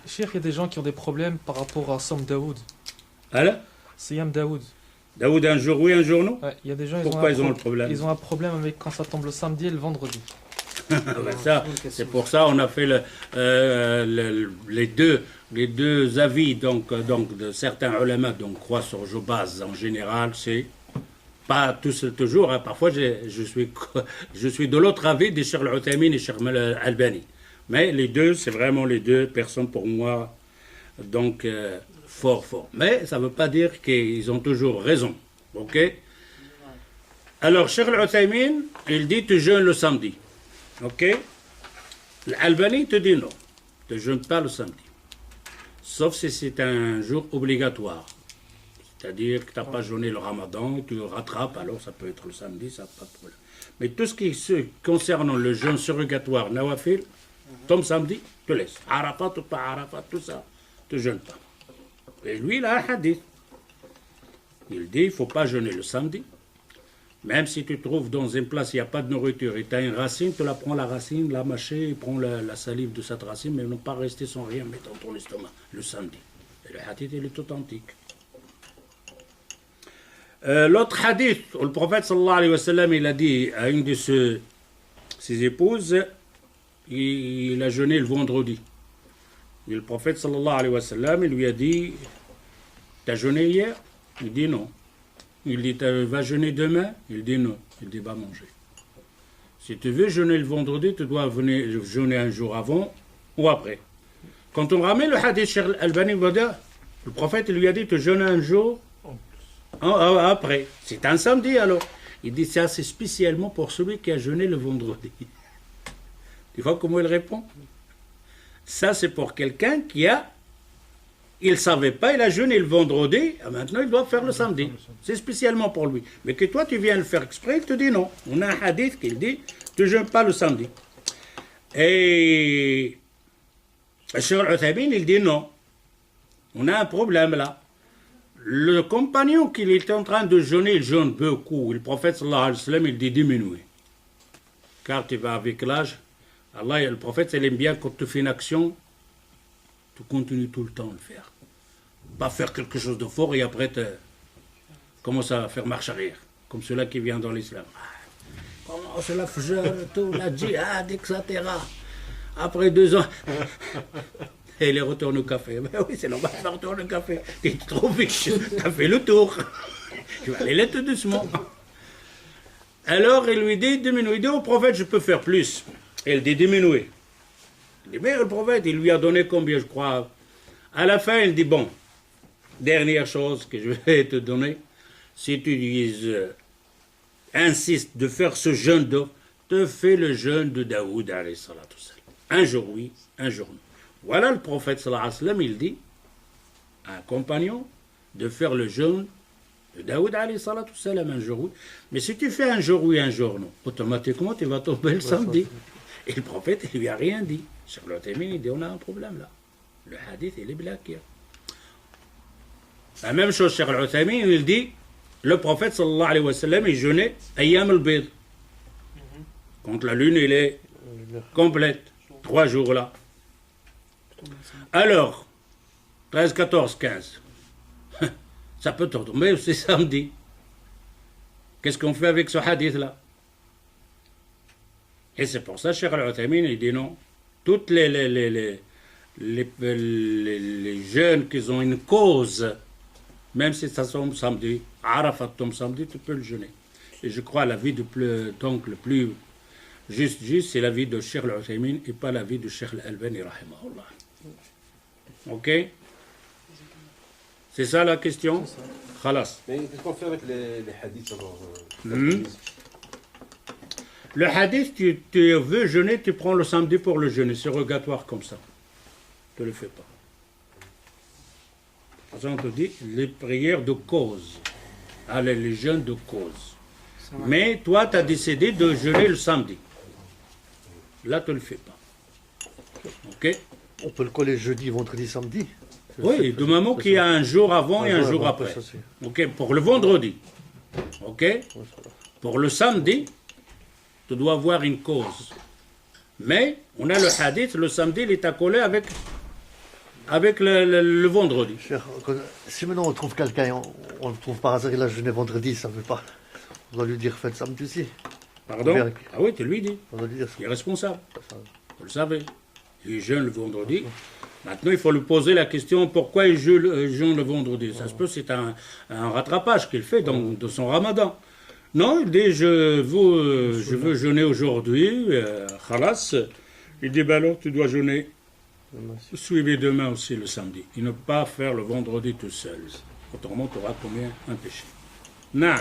Cheikh, il y a des gens qui ont des problèmes par rapport à Som Daoud. Alors, Siyam Daoud. Daoud, un jour oui, un jour non. Ouais, il y a des gens, Pourquoi ils ont le problème? Ils ont un problème avec quand ça tombe le samedi et le vendredi. Ça, c'est pour ça on a fait les deux avis donc de certains ulama donc croient sur Jobaz en général, c'est pas tous toujours, hein. Parfois je suis de l'autre avis des Cheikh Al-Uthaymin et Cheikh Al-Albani, mais les deux c'est vraiment les deux personnes pour moi donc fort, mais ça veut pas dire qu'ils ont toujours raison, ok. Alors Cheikh Al-Uthaymin il dit tu jeûnes le samedi. Ok. L'Albanie te dit non. Tu ne jeûnes pas le samedi. Sauf si c'est un jour obligatoire. C'est-à-dire que tu n'as pas jeûné le ramadan, tu rattrapes, alors ça peut être le samedi, ça n'a pas de problème. Mais tout ce qui concerne le jeûne surrogatoire, nawafil, tombe samedi, tu laisses. Arafat ou pas Arafat, tout ça, tu ne jeûnes pas. Et lui, il a un hadith. Il dit il ne faut pas jeûner le samedi. Même si tu trouves dans une place, il n'y a pas de nourriture, et tu as une racine, tu la prends la racine, la mâcher, et prends la salive de cette racine, mais ne pas rester sans rien mettre dans ton estomac le samedi. Et le hadith, il est authentique. L'autre hadith, où le prophète sallallahu alayhi wa sallam, il a dit à une de ses épouses, il a jeûné le vendredi. Et le prophète sallallahu alayhi wa sallam, il lui a dit, t'as jeûné hier? Il dit non. Il dit, va jeûner demain? Il dit non. Il dit, va manger. Si tu veux jeûner le vendredi, tu dois venir jeûner un jour avant ou après. Quand on ramène le hadith Cheikh Al-Albani, le prophète lui a dit, tu jeûnes un jour après. C'est un samedi alors. Il dit, ça c'est spécialement pour celui qui a jeûné le vendredi. Tu vois comment il répond? Ça c'est pour quelqu'un qui a... Il ne savait pas, il a jeûné le vendredi, maintenant il doit faire le samedi. C'est spécialement pour lui. Mais que toi tu viens le faire exprès, il te dit non. On a un hadith qui dit, tu ne jeûnes pas le samedi. Et Cheikh Al-Uthaymin, il dit non. On a un problème là. Le compagnon qu'il était en train de jeûner, il jeûne beaucoup. Le prophète sallallahu alayhi wa sallam, il dit diminuer. Car tu vas avec l'âge. Allah, le prophète, il aime bien quand tu fais une action, tu continues tout le temps à le faire. Pas faire quelque chose de fort et après tu commences à faire marche arrière. Comme cela qui vient dans l'islam. Comment c'est la fajr, tout, la djihad, etc. Après 2 ans, et il retourne au café. Ben oui, c'est normal, il retourne au café. Tu es trop vite, tu as fait le tour. Tu vas aller tout doucement. Alors il lui dit, diminuer. Il dit au prophète, je peux faire plus. Et il dit, diminuer. Il dit, mais le prophète, il lui a donné combien, je crois. À la fin, il dit, bon, dernière chose que je vais te donner, si tu insistes de faire ce jeûne te fais le jeûne de Daoud, alayhi salatu salam. Un jour oui, un jour non. Voilà le prophète sallallahu alayhi wa sallam, il dit à un compagnon de faire le jeûne de Daoud, alayhi salatu salam, un jour oui. Mais si tu fais un jour oui, un jour non, automatiquement tu vas tomber le samedi. Et le prophète, il lui a rien dit. Cheikh Al-Uthaymin, il dit, on a un problème là. Le hadith, il est blaqué. La même chose, Cheikh Al-Uthaymin, il dit, le prophète, sallallahu alayhi wa sallam, il jeûnait Ayyam al-Bid. Quand la lune, elle est complète. 3 jours là. Alors, 13, 14, 15. Ça peut tomber, c'est samedi. Qu'est-ce qu'on fait avec ce hadith là? Et c'est pour ça, Cheikh Al-Uthaymin, il dit non. Toutes les jeunes qui ont une cause, même si ça tombe samedi, Arafat tombe samedi, tu peux le jeûner. Et je crois l'avis donc le plus juste, c'est l'avis de Cheikh Al-Uthaymin et pas l'avis de Cheikh Al-Albani, rahimahullah. Ok? C'est ça la question? Khalas. Mais qu'est-ce qu'on fait avec les hadiths alors Le hadith, tu veux jeûner, tu prends le samedi pour le jeûner. C'est rogatoire comme ça. Tu ne le fais pas. Ça, on te dit les prières de cause. Allez, les jeûnes de cause. Mais toi, tu as décidé de jeûner le samedi. Là, tu ne le fais pas. Ok? On peut le coller jeudi, vendredi, samedi. Oui, du moment qu'il y a un jour avant et un jour après. Ok, pour le vendredi. Ok? Pour le samedi, tu dois avoir une cause. Mais on a le hadith, le samedi, il est accolé avec avec le vendredi. Cher, si maintenant on trouve quelqu'un, on le trouve par hasard, il a jeûné vendredi, ça ne veut pas. On doit lui dire fin de samedi aussi. Pardon? Bien. Ah oui, tu lui dis. On doit lui dire Il est responsable. ça. Vous le savez. Il jeûne le vendredi. Maintenant, il faut lui poser la question pourquoi il jeûne le vendredi. Ça se peut, c'est un rattrapage qu'il fait dans son ramadan. Non, il dit je veux jeûner aujourd'hui. Khalas. Il dit ben alors tu dois jeûner. Suivez demain aussi le samedi. Il ne peut pas faire le vendredi tout seul. Autrement, tu auras combien un péché. Non.